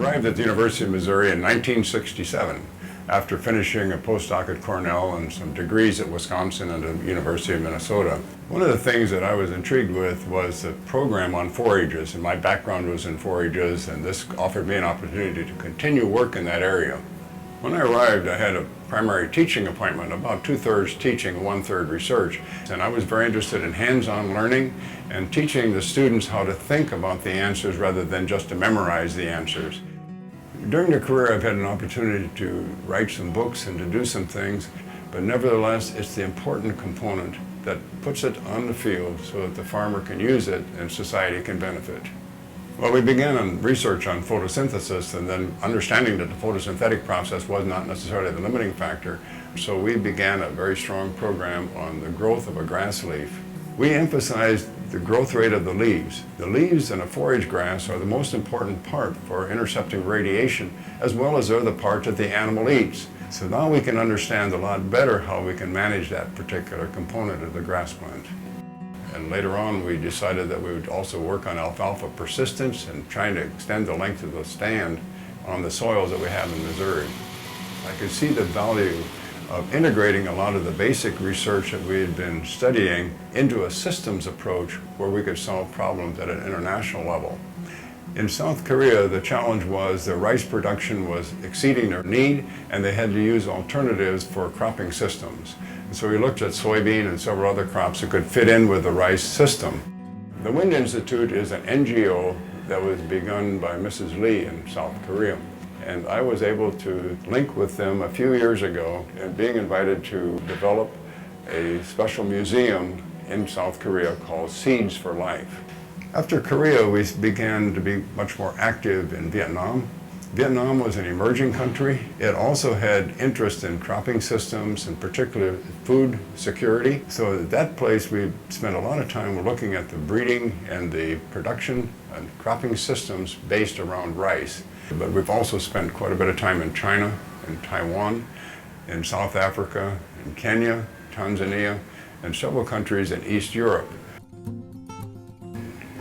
arrived at the University of Missouri in 1967 after finishing a postdoc at Cornell and some degrees at Wisconsin and the University of Minnesota. One of the things that I was intrigued with was the program on forages, and my background was in forages, and this offered me an opportunity to continue work in that area. When I arrived, I had a primary teaching appointment, about 2/3 teaching, 1/3 research, and I was very interested in hands-on learning and teaching the students how to think about the answers rather than just to memorize the answers. During the career, I've had an opportunity to write some books and to do some things, but nevertheless, it's the important component that puts it on the field so that the farmer can use it and society can benefit. Well, we began on research on photosynthesis, and then understanding that the photosynthetic process was not necessarily the limiting factor, so we began a very strong program on the growth of a grass leaf. We emphasized the growth rate of the leaves. The leaves in a forage grass are the most important part for intercepting radiation, as well as they're the part that the animal eats. So now we can understand a lot better how we can manage that particular component of the grass plant. And later on, we decided that we would also work on alfalfa persistence and trying to extend the length of the stand on the soils that we have in Missouri. I could see the value of integrating a lot of the basic research that we had been studying into a systems approach where we could solve problems at an international level. In South Korea, the challenge was their rice production was exceeding their need, and they had to use alternatives for cropping systems. So we looked at soybean and several other crops that could fit in with the rice system. The Wind Institute is an NGO that was begun by Mrs. Lee in South Korea. And I was able to link with them a few years ago and being invited to develop a special museum in South Korea called Seeds for Life. After Korea, we began to be much more active in Vietnam. Vietnam was an emerging country. It also had interest in cropping systems and particularly food security. So at that place, we spent a lot of time looking at the breeding and the production and cropping systems based around rice. But we've also spent quite a bit of time in China, in Taiwan, in South Africa, in Kenya, Tanzania, and several countries in East Europe.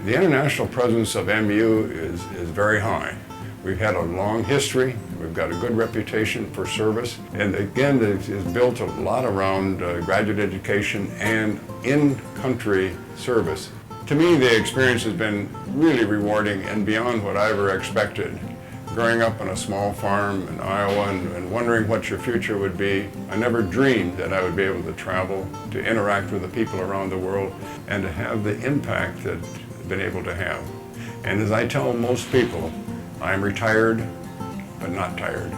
The international presence of MU is very high. We've had a long history, we've got a good reputation for service, and again, it's built a lot around graduate education and in-country service. To me, the experience has been really rewarding and beyond what I ever expected. Growing up on a small farm in Iowa and wondering what your future would be, I never dreamed that I would be able to travel, to interact with the people around the world, and to have the impact that I've been able to have. And as I tell most people, I'm retired, but not tired.